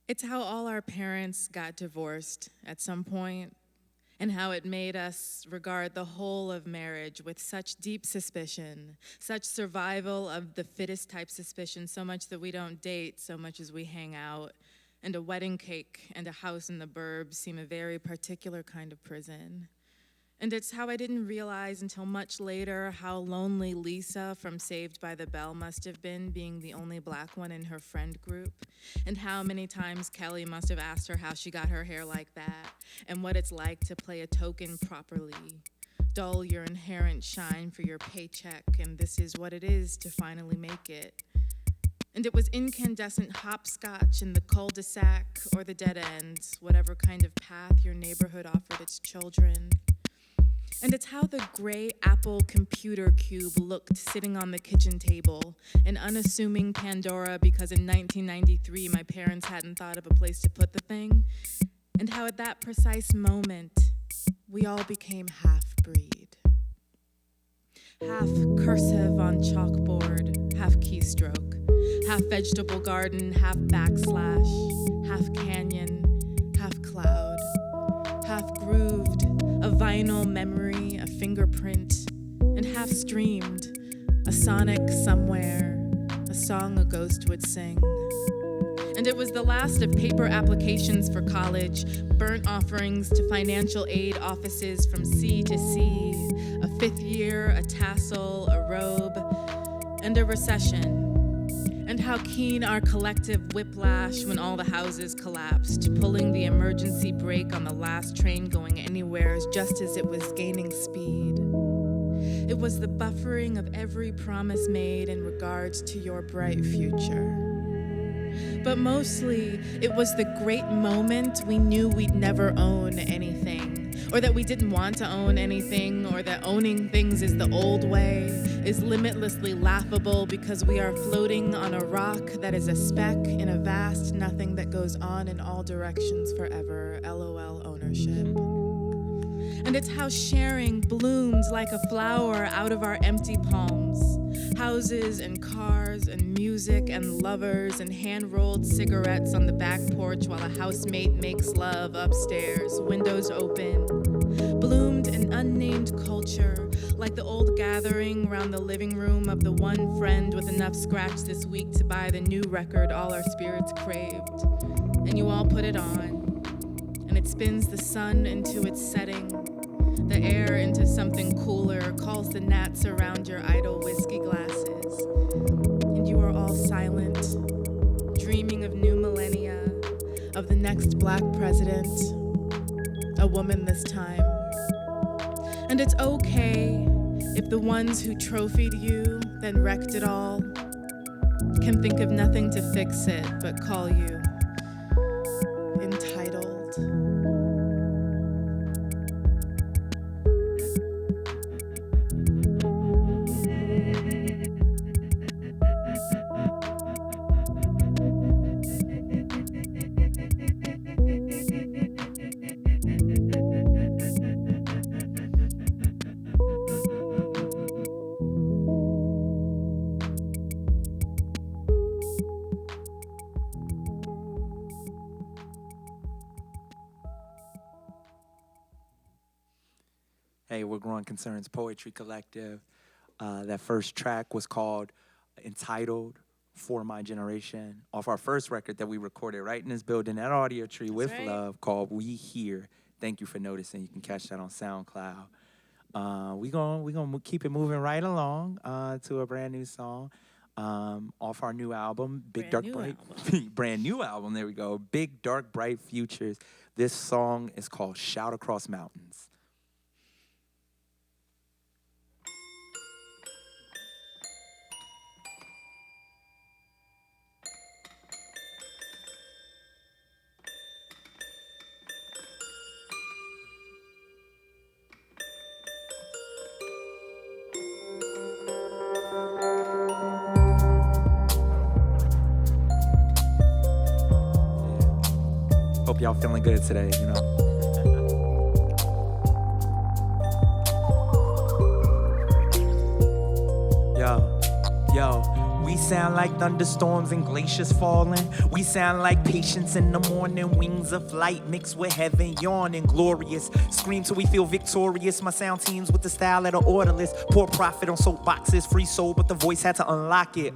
It's how all our parents got divorced at some point, and how it made us regard the whole of marriage with such deep suspicion, such survival of the fittest type suspicion, so much that we don't date so much as we hang out, and a wedding cake and a house in the burbs seem a very particular kind of prison. And it's how I didn't realize until much later how lonely Lisa from Saved by the Bell must have been, being the only black one in her friend group, and how many times Kelly must have asked her how she got her hair like that, and what it's like to play a token properly, dull your inherent shine for your paycheck, and this is what it is to finally make it. And it was incandescent hopscotch in the cul-de-sac or the dead ends, whatever kind of path your neighborhood offered its children. And it's how the gray Apple computer cube looked sitting on the kitchen table, an unassuming Pandora because in 1993 my parents hadn't thought of a place to put the thing, and how at that precise moment we all became half-breed. Half cursive on chalkboard, half keystroke, half vegetable garden, half backslash, half canyon, half cloud, half grooved, a vinyl memory, a fingerprint, and half streamed, a sonic somewhere, a song a ghost would sing. And it was the last of paper applications for college, burnt offerings to financial aid offices from sea to sea, a fifth year, a tassel, a robe, and a recession. And how keen our collective whiplash when all the houses collapsed, pulling the emergency brake on the last train going anywhere just as it was gaining speed. It was the buffering of every promise made in regards to your bright future. But mostly, it was the great moment we knew we'd never own anything, or that we didn't want to own anything, or that owning things is the old way, is limitlessly laughable because we are floating on a rock that is a speck in a vast nothing that goes on in all directions forever, LOL ownership. And it's how sharing bloomed like a flower out of our empty palms. Houses and cars and music and lovers and hand-rolled cigarettes on the back porch while a housemate makes love upstairs, windows open. Bloomed an unnamed culture, like the old gathering around the living room of the one friend with enough scratch this week to buy the new record all our spirits craved. And you all put it on, and it spins the sun into its setting, the air into something cooler, calls the gnats around your idle whiskey glasses. And you are all silent, dreaming of new millennia, of the next black president, a woman this time. And it's okay if the ones who trophied you, then wrecked it all, can think of nothing to fix it but call you entitled. Hey, we're Growing Concerns Poetry Collective. That first track was called Entitled, For My Generation, off our first record that we recorded right in this building at Audiotree with right. Love, called We Here. Thank you for noticing. You can catch that on SoundCloud. We're gonna keep it moving right along to a brand new song off our new album, brand new album, there we go, Big Dark Bright Futures. This song is called Shout Across Mountains. Hope y'all feeling good today, you know. Yo, we We sound like thunderstorms and glaciers falling. We sound like patience in the morning, wings of light mixed with heaven yawning, glorious. Scream till we feel victorious. My sound teams with the style of the orderless. Poor prophet on soapboxes, free soul, but the voice had to unlock it.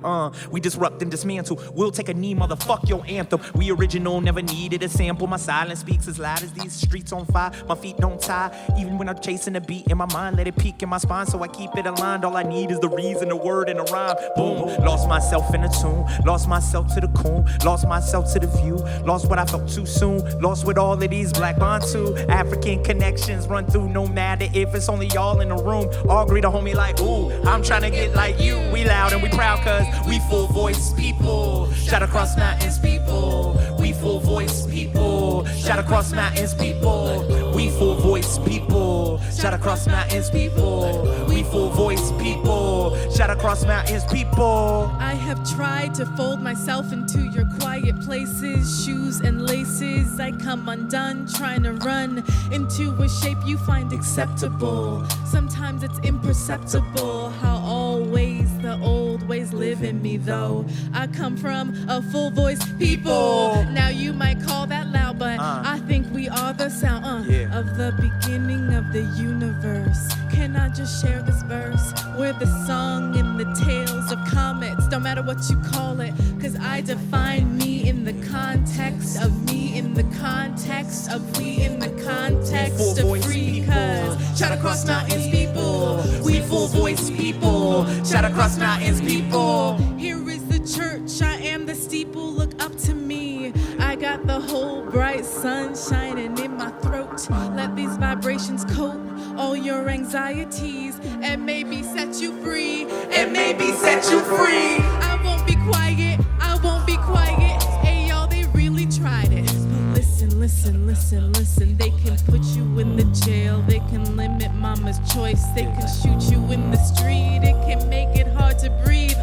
We disrupt and dismantle. We'll take a knee, motherfuck your anthem. We original, never needed a sample. My silence speaks as loud as these streets on fire. My feet don't tie, even when I'm chasing a beat in my mind. Let it peak in my spine, so I keep it aligned. All I need is the reason, a word, and a rhyme. Boom, lost myself in a tune. Lost myself to the coon. Lost myself to the view. Lost what I felt too soon. Lost with all of these black Bantu African connections run through. No matter if it's only y'all in the room. All greet a homie like, ooh, I'm trying to get like you. We loud and we proud cause we full voice people. Shout across mountains people. We full voice people. Shout across mountains people. We full voice people. Shout across mountains people. We full voice people. Shout across mountains people. I have tried to fold myself into your quiet places, shoes and laces. I come undone, trying to run into a shape you find acceptable. Sometimes it's imperceptible how always the old ways live in me, though. I come from a full voice people. Now you might call that loud, but I think we are the sound of the beginning of the universe. Can I just share this verse? We're the song in the tales of comets, no matter what you call it, cause I define me in the context of me, in the context of we, in the context of free. Cause shout across mountains people, we full voice people. Shout across mountains people. Here is the church, I am the steeple, look up to me. I got the whole bright sun shining in my throat. Let these vibrations coat all your anxieties and maybe set you free, and maybe set you free. I won't be quiet, I won't be quiet. Hey y'all, they really tried it. But listen, listen, listen, listen. They can put you in the jail, they can limit mama's choice, they can shoot you in the street, it can make it hard to breathe,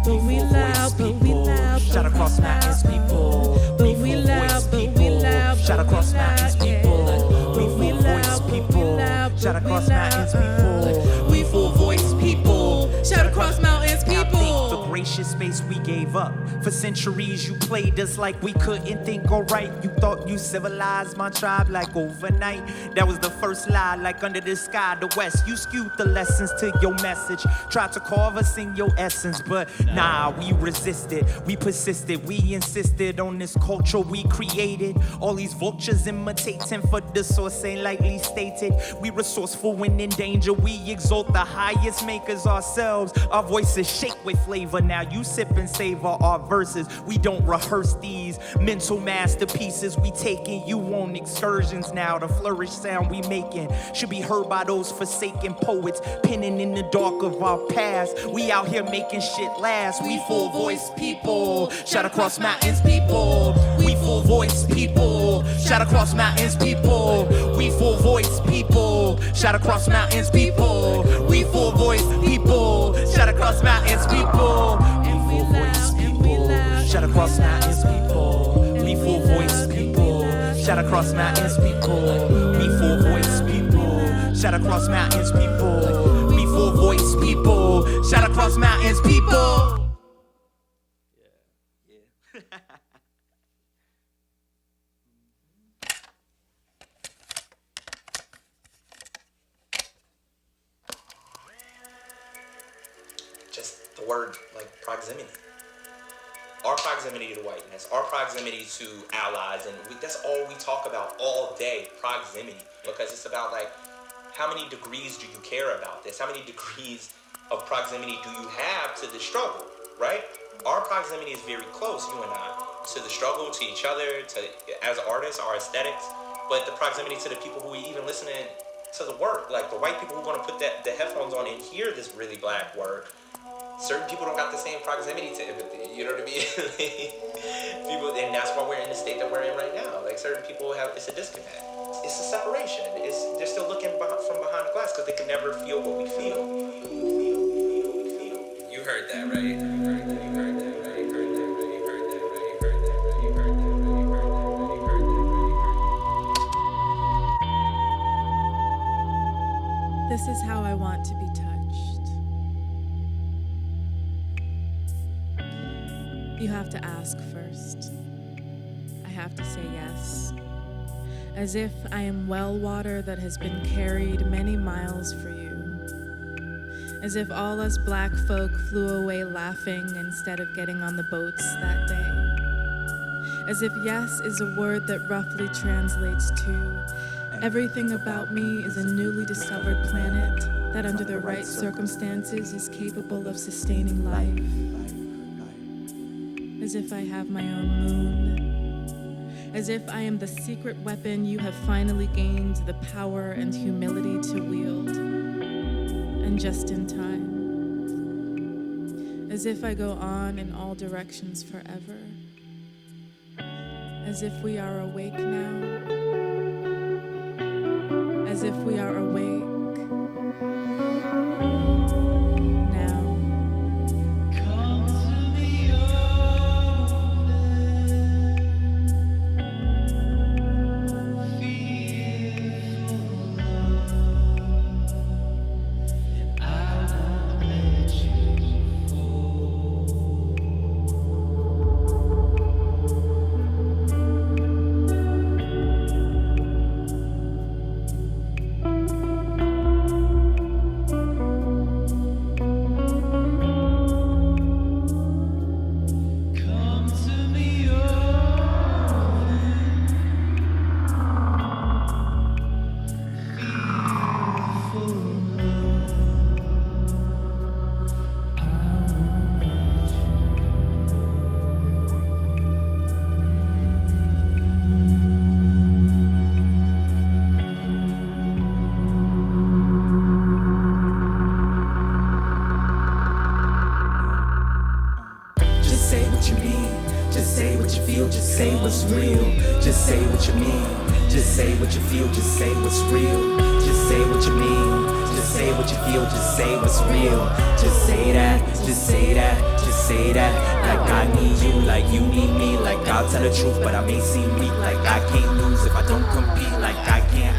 but we loud, but we loud, shout across mountains people. But we loud, but we loud, shout across mountains people. We full voice people. Shout across mountains people. We full voice people. Shout across mountains people. The gracious space we gave up. For centuries you played us like we couldn't think alright. You thought you civilized my tribe like overnight. That was the first lie, like under the sky, the west. You skewed the lessons to your message. Tried to carve us in your essence, but nah, we resisted. We persisted, we insisted on this culture we created. All these vultures imitating for the source ain't likely stated. We resourceful when in danger, we exalt the highest makers ourselves. Our voices shake with flavor, now you sip and savor our verses. We don't rehearse these mental masterpieces. We taking you on excursions now. The flourished sound we making should be heard by those forsaken poets, penning in the dark of our past. We out here making shit last. We full voice people. Shout across mountains people. We full voice people. Shout across mountains people. We full voice people. Shout across mountains people. We full voice people. Shout across mountains people. And we loud, and we loud. Shout across mountains people. We full voice people. Shout across mountains people. We full voice people. Shout across mountains people. We full voice people. Shout across mountains people. Just the word, like, proximity. Our proximity to whiteness, our proximity to allies, and that's all we talk about all day, proximity. Because it's about, like, how many degrees do you care about this? How many degrees of proximity do you have to the struggle, right? Our proximity is very close, you and I, to the struggle, to each other, to as artists, our aesthetics, but the proximity to the people who we even listen to the work, like the white people who want to put the headphones on and hear this really black work. Certain people don't got the same proximity to empathy, you know what I mean? People, and that's why we're in the state that we're in right now. Like, certain people have, it's a disconnect. It's a separation. They're still looking from behind the glass because they can never feel what we feel. You heard that, right? You heard that, you heard that, right? You heard that, right? You heard that, right? You heard that, right? You heard that, right? You heard that, right? You heard that, right? This is how I want to be touched. You have to ask first. I have to say yes. As if I am well water that has been carried many miles for you. As if all us black folk flew away laughing instead of getting on the boats that day. As if yes is a word that roughly translates to everything about me is a newly discovered planet that under the right circumstances is capable of sustaining life. As if I have my own moon. As if I am the secret weapon you have finally gained the power and humility to wield. And just in time. As if I go on in all directions forever. As if we are awake now. As if we are awake now. Just say what's real. Just say what you mean. Just say what you feel. Just say what's real. Just say what you mean. Just say what you feel. Just say what's real. Just say that. Just say that. Just say that. Like I need you. Like you need me. Like I'll tell the truth, but I may seem weak. Like I can't lose if I don't compete. Like I can't.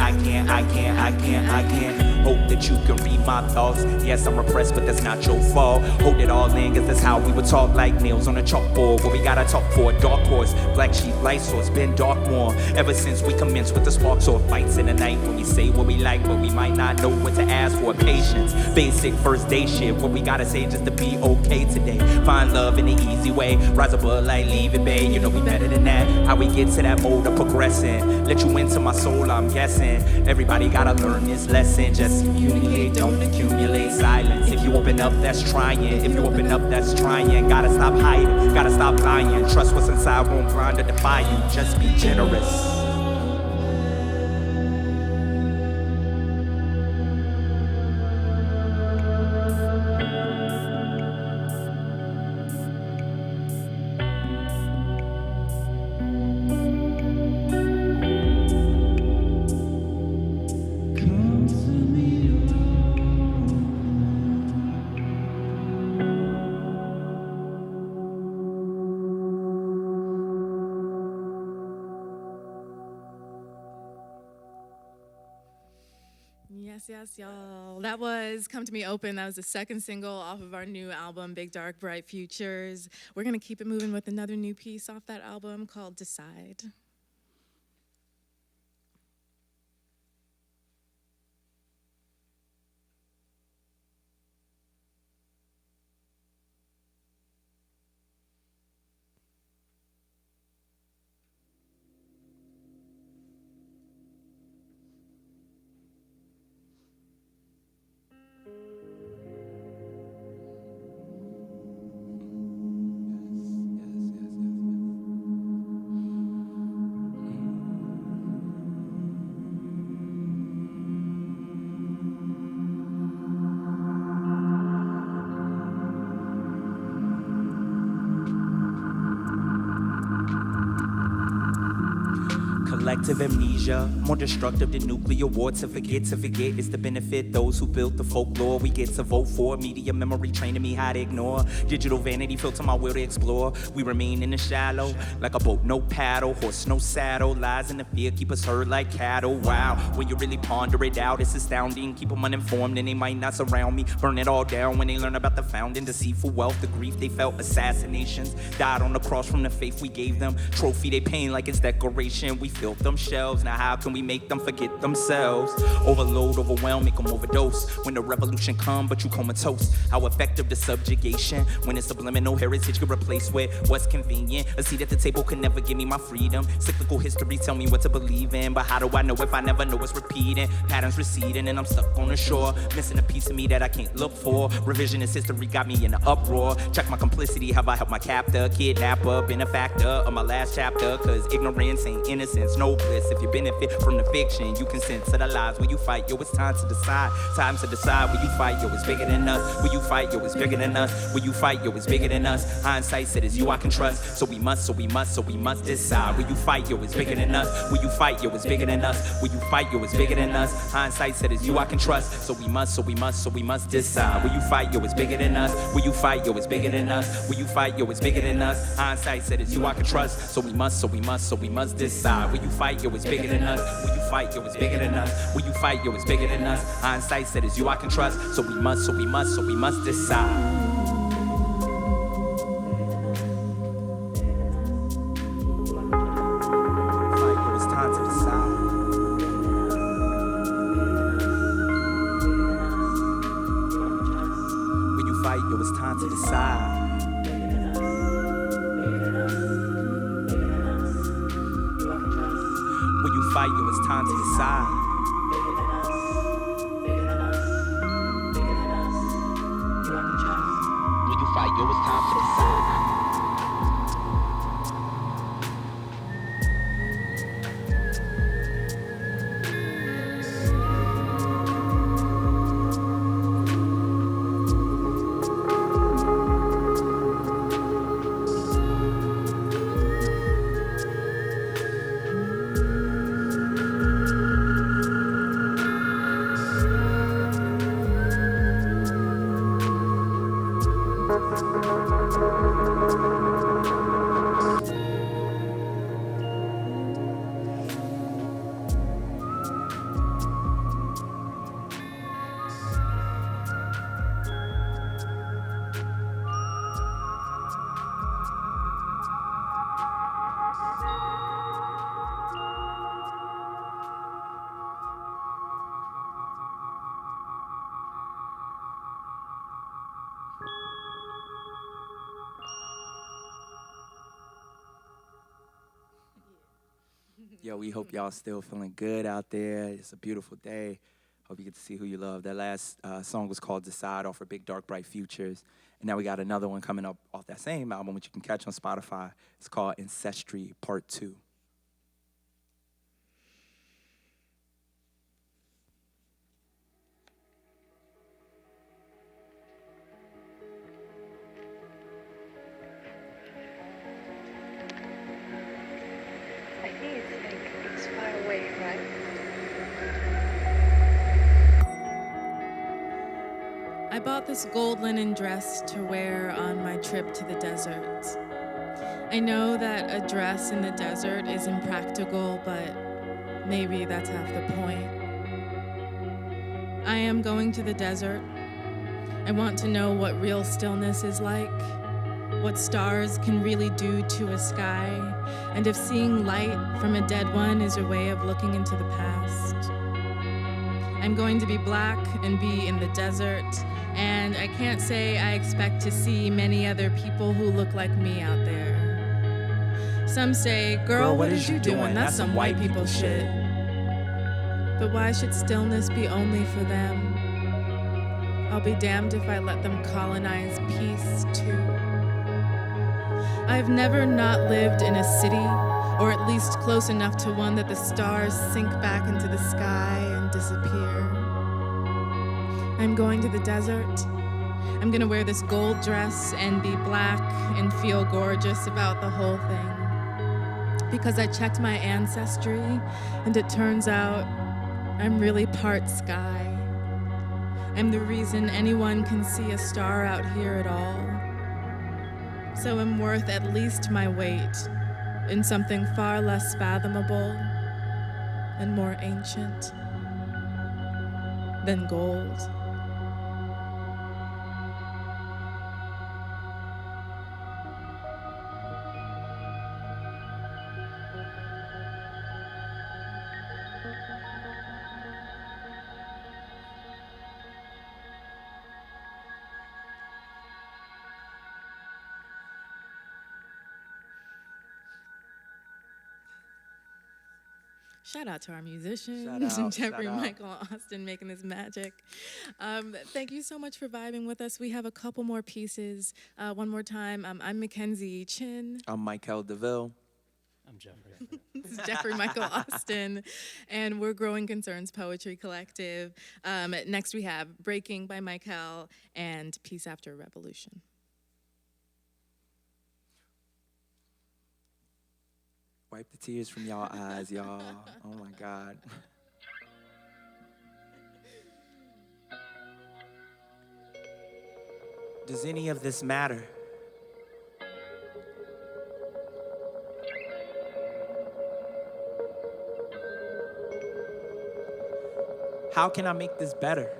Hope that you can read my thoughts. Yes, I'm repressed, but that's not your fault. Hold it all in, cause that's how we would talk, like nails on a chalkboard. What we gotta talk for, a dark horse, black sheep, light source, been dark more. Ever since we commenced with the sparks or fights in the night, when we say what we like, but we might not know what to ask for. Patience, basic first day shit. What we gotta say just to be okay today. Find love in the easy way, rise above like leave it, babe. You know we better than that. How we get to that mode of progressing. Let you into my soul, I'm guessing. Everybody gotta learn this lesson. Just communicate, don't accumulate silence. If you open up, that's trying. If you open up, that's trying. Gotta stop hiding, gotta stop lying. Trust what's inside, won't grind or defy you. Just be generous. Yes, y'all. That was Come to Me Open. That was the second single off of our new album, Big Dark Bright Futures. We're going to keep it moving with another new piece off that album called Decide. Selective amnesia, more destructive than nuclear war. To forget is to benefit those who built the folklore we get to vote for. Media memory training me how to ignore. Digital vanity filter my will to explore. We remain in the shallow, like a boat, no paddle. Horse, no saddle. Lies in the fear keep us herd like cattle. Wow, when you really ponder it out, it's astounding. Keep them uninformed and they might not surround me. Burn it all down when they learn about the founding. Deceitful wealth, the grief they felt. Assassinations, died on the cross from the faith we gave them. Trophy they pain like it's decoration. We filled them shelves, now how can we make them forget themselves? Overload, overwhelm, make them overdose. When the revolution come, but you comatose. How effective the subjugation when it's subliminal heritage could replace with what's convenient. A seat at the table can never give me my freedom. Cyclical history tell me what to believe in, but how do I know if I never know it's repeating? Patterns receding and I'm stuck on the shore, missing a piece of me that I can't look for. Revisionist history got me in an uproar. Check my complicity, have I helped my captor, kidnapper, been a factor of my last chapter? Cause ignorance ain't innocence, no bliss. If you benefit from the fiction, you consent to the lies. Will you fight? Yo, it's time to decide. Time to decide. Will you fight? Yo, it's bigger than us. Will you fight? Yo, it's bigger than us. Will you fight? Yo, it's bigger than us. Hindsight said it's you I can trust. So we must decide. Will you fight? Yo, it's bigger than us. Will you fight? Yo, it's bigger than us. Will you fight? Yo, it's bigger than us. Hindsight said it's you I can trust. So we must decide. Will you fight? Yo, it's bigger than us. Will you fight? Yo, it's bigger than us. Will you fight? Yo, it's bigger than us. Hindsight said it's you I can trust. So we must decide. Will you fight? Yo, it's bigger than us. Will you fight? Yo, it's bigger than us. Will you fight? Yo, it's bigger than us. Hindsight said it's you I can trust. So we must decide. Yo, we hope y'all still feeling good out there. It's a beautiful day. Hope you get to see who you love. That last song was called Decide off of Big Dark Bright Futures. And now we got another one coming up off that same album, which you can catch on Spotify. It's called Ancestry Part 2. I bought this gold linen dress to wear on my trip to the desert. I know that a dress in the desert is impractical, but maybe that's half the point. I am going to the desert. I want to know what real stillness is like, what stars can really do to a sky, and if seeing light from a dead one is a way of looking into the past. I'm going to be black and be in the desert, and I can't say I expect to see many other people who look like me out there. Some say, girl, what is you doing? That's some white people shit. But why should stillness be only for them? I'll be damned if I let them colonize peace too. I've never not lived in a city, or at least close enough to one that the stars sink back into the sky and disappear. I'm going to the desert. I'm gonna wear this gold dress and be black and feel gorgeous about the whole thing. because I checked my ancestry and it turns out I'm really part sky. I'm the reason anyone can see a star out here at all. So I'm worth at least my weight in something far less fathomable and more ancient than gold. Shout out to our musicians, Jeffrey shout out. Mykele Austin making this magic. Thank you so much for vibing with us. We have a couple more pieces. One more time, I'm Mckenzie Chinn. I'm Mykele Deville. I'm Jeffrey. This is Jeffrey Mykele Austin, and we're Growing Concerns Poetry Collective. Next we have Breaking by Mykele and Peace After Revolution. Wipe the tears from y'all eyes, y'all. Oh my God. Does any of this matter? How can I make this better?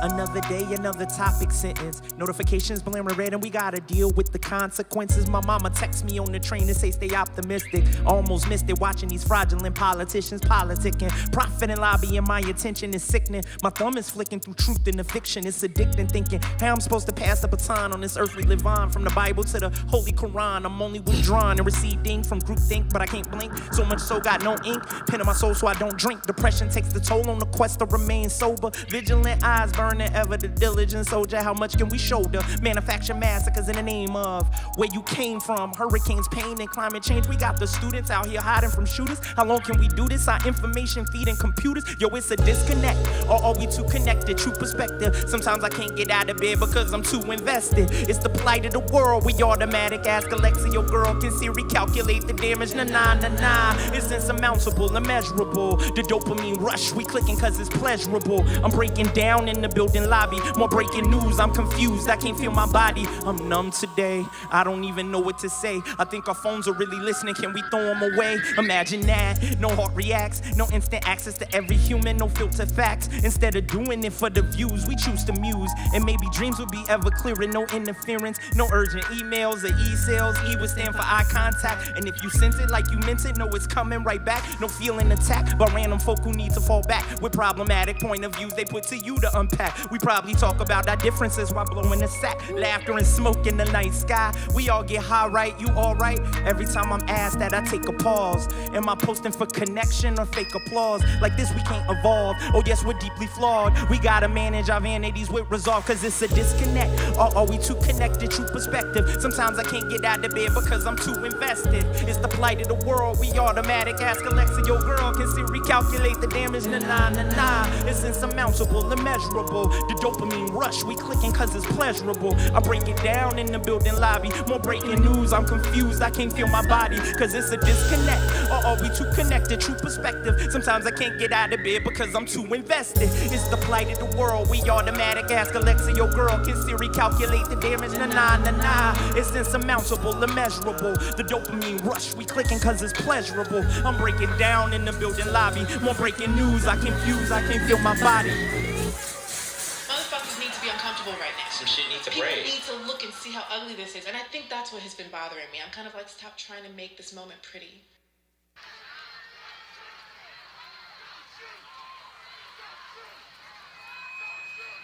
Another day, another topic sentence. Notifications blaring red and we gotta deal with the consequences. My mama texts me on the train and say stay optimistic. Almost missed it watching these fraudulent politicians politicking. Profit and lobbying, my attention is sickening. My thumb is flicking through truth and the fiction. It's addicting thinking how I'm supposed to pass the baton on this earth we live on. From the Bible to the Holy Quran, I'm only withdrawn and receding from groupthink, but I can't blink. So much so got no ink. Pen in my soul so I don't drink. Depression takes the toll on the quest to remain sober. Vigilant eyes burning ever the diligent soldier. How much can we shoulder? Manufacture massacres in the name of where you came from. Hurricanes, pain, and climate change. We got the students out here hiding from shooters. How long can we do this? Our information feeding computers. Yo, it's a disconnect. Or are we too connected? True perspective. Sometimes I can't get out of bed because I'm too invested. It's the plight of the world. We automatic. Ask Alexa, your girl can Siri calculate the damage. Nah. It's insurmountable, immeasurable. The dopamine rush. We clicking cause it's pleasurable. I'm breaking down in the building lobby. More breaking news. I'm confused. I can't feel my body. I'm numb today. I don't even know what to say. I think our phones are really listening. Can we throw them away? Imagine that. No heart reacts. No instant access to every human. No filter facts. Instead of doing it for the views, we choose to muse. And maybe dreams will be ever clearer. No interference. No urgent emails or e-sales. E would stand for eye contact. And if you sense it like you meant it, know it's coming right back. No feeling attacked by random folk who need to fall back with problematic point of views they put to you to unpack. We probably talk about our differences while blowing the sack. Laughter and smoke in the night sky. We all get high, right? You all right? Every time I'm asked that, I take a pause. Am I posting for connection or fake applause? Like this, we can't evolve. Oh, yes, we're deeply flawed. We gotta manage our vanities with resolve, cause it's a disconnect. Or are we too connected? True perspective. Sometimes I can't get out of bed because I'm too invested. It's the plight of the world. We automatic. Ask Alexa, your girl can Siri calculate the damage. Nah. It's insurmountable, immeasurable. The dopamine rush. We clicking cause it's pleasurable. I break it down in the building lobby. More breaking news. I'm confused. I can't feel my body cause it's a disconnect. Or are we too connected? True perspective. Sometimes I can't get out of bed because I'm too invested. It's the plight of the world. We automatic. Ask Alexa, your girl can Siri calculate the damage. Nah. It's insurmountable, immeasurable. The dopamine rush. We clicking cause it's pleasurable. I'm breaking down in the building lobby. More breaking news. I confuse. I can't feel my body. Motherfuckers need to be uncomfortable right now. Some shit needs to People break. need to look and see how ugly this is. And I think that's what has been bothering me. I'm kind of like, stop trying to make this moment pretty.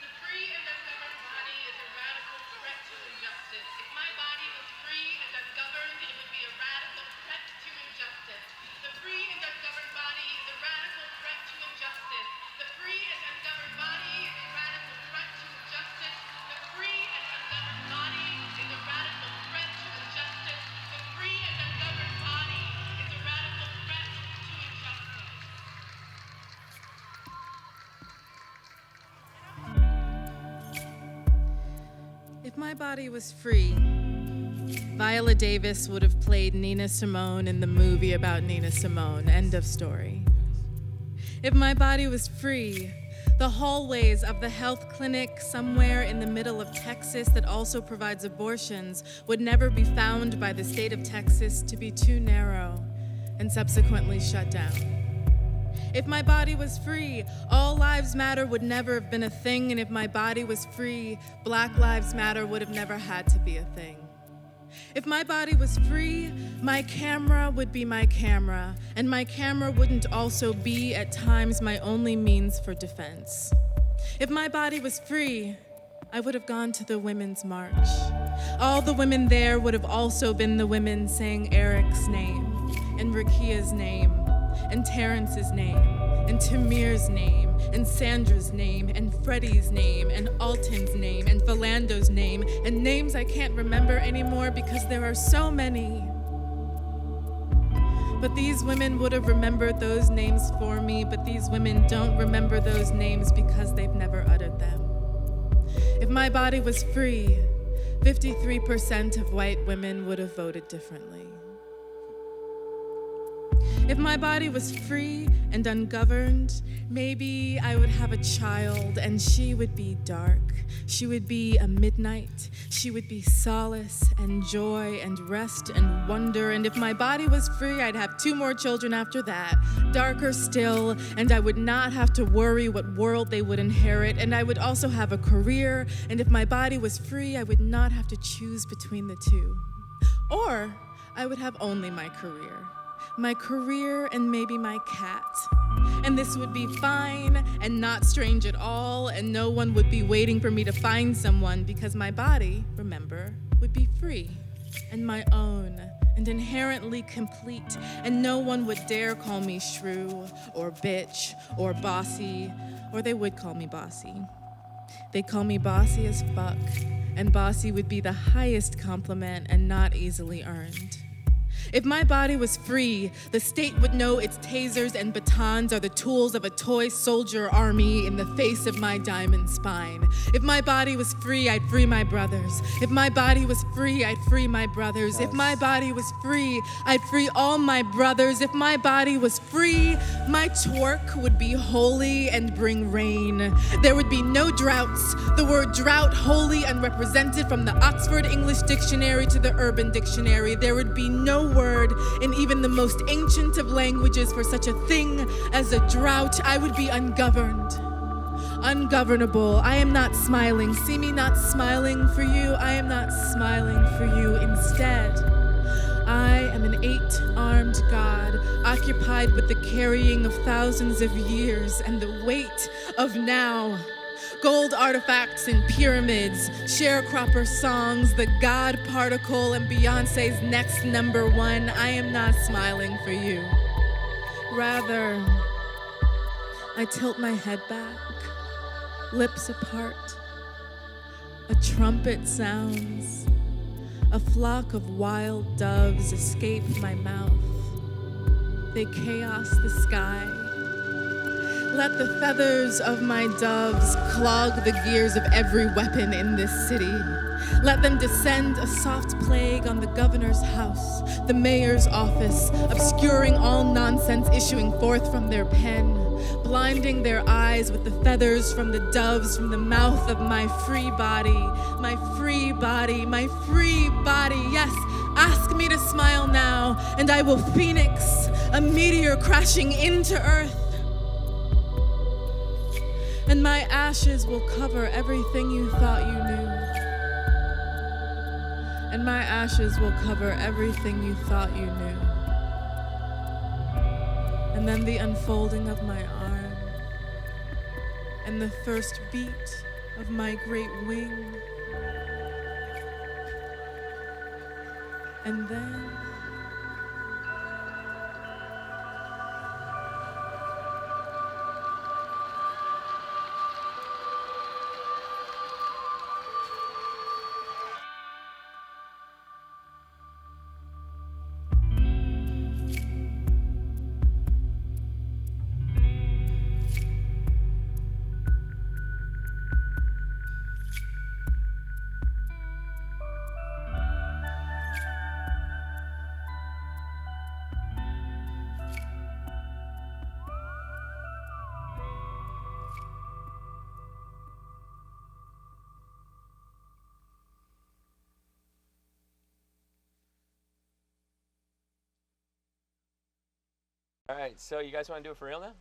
The free and ungoverned body is a radical threat to injustice. If my body was free and ungoverned, it would be a radical threat to injustice. The free and ungoverned body is a radical If my body was free, Viola Davis would have played Nina Simone in the movie about Nina Simone. End of story. If my body was free, the hallways of the health clinic somewhere in the middle of Texas that also provides abortions would never be found by the state of Texas to be too narrow and subsequently shut down. If my body was free, All Lives Matter would never have been a thing, and if my body was free, Black Lives Matter would have never had to be a thing. If my body was free, my camera would be my camera, and my camera wouldn't also be, at times, my only means for defense. If my body was free, I would have gone to the Women's March. All the women there would have also been the women saying Eric's name, and Rakia's name, and Terrence's name, and Tamir's name, and Sandra's name, and Freddie's name, and Alton's name, and Philando's name, and names I can't remember anymore because there are so many. But these women would have remembered those names for me, but these women don't remember those names because they've never uttered them. If my body was free, 53% of white women would have voted differently. If my body was free and ungoverned, maybe I would have a child and she would be dark. She would be a midnight. She would be solace and joy and rest and wonder. And if my body was free, I'd have 2 more children after that, darker still, and I would not have to worry what world they would inherit. And I would also have a career. And if my body was free, I would not have to choose between the two. Or I would have only my career and maybe my cat. And this would be fine and not strange at all, and no one would be waiting for me to find someone because my body, remember, would be free and my own and inherently complete, and no one would dare call me shrew or bitch or bossy, or they would call me bossy. They'd call me bossy as fuck, and bossy would be the highest compliment and not easily earned. If my body was free, the state would know its tasers and batons are the tools of a toy soldier army in the face of my diamond spine. If my body was free, I'd free my brothers. If my body was free, I'd free my brothers. If my body was free, I'd free all my brothers. If my body was free, my twerk would be holy and bring rain. There would be no droughts. The word drought wholly unrepresented from the Oxford English Dictionary to the Urban Dictionary. There would be no word in even the most ancient of languages for such a thing as a drought. I would be ungoverned, ungovernable. I am not smiling. See me not smiling for you. I am not smiling for you. Instead, I am an 8-armed god, occupied with the carrying of thousands of years and the weight of now. Gold artifacts and pyramids, sharecropper songs, the God particle, and Beyonce's next #1. I am not smiling for you. Rather, I tilt my head back, lips apart. A trumpet sounds. A flock of wild doves escape my mouth. They chaos the sky. Let the feathers of my doves clog the gears of every weapon in this city. Let them descend a soft plague on the governor's house, the mayor's office, obscuring all nonsense issuing forth from their pen, blinding their eyes with the feathers from the doves from the mouth of my free body, my free body, my free body. Yes, ask me to smile now, and I will phoenix, a meteor crashing into earth. And my ashes will cover everything you thought you knew. And my ashes will cover everything you thought you knew. And then the unfolding of my arm, and the first beat of my great wing. And then right, so you guys want to do it for real now?